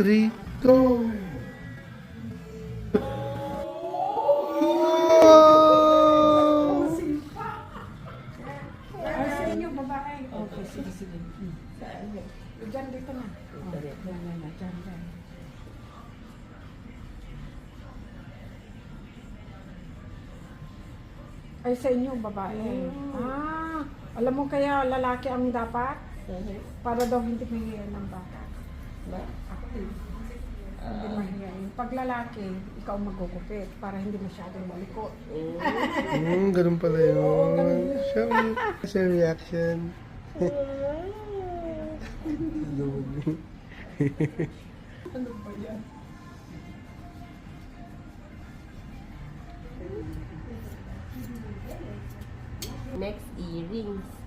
Three, go! Ay, sa inyo, babae. Okay, sige, sige. Diyan, dito na. Diyan. Ay, sa inyo, babae. Ah, alam mo kaya lalaki ang dapat? Para daw hindi mahihayin ng bata. Active. Hindi mahihayin. Pag lalaki, ikaw magugupit para hindi masyadong malikot. Ganun pala yun. Siya reaction. Ano ba yan? Next, earrings.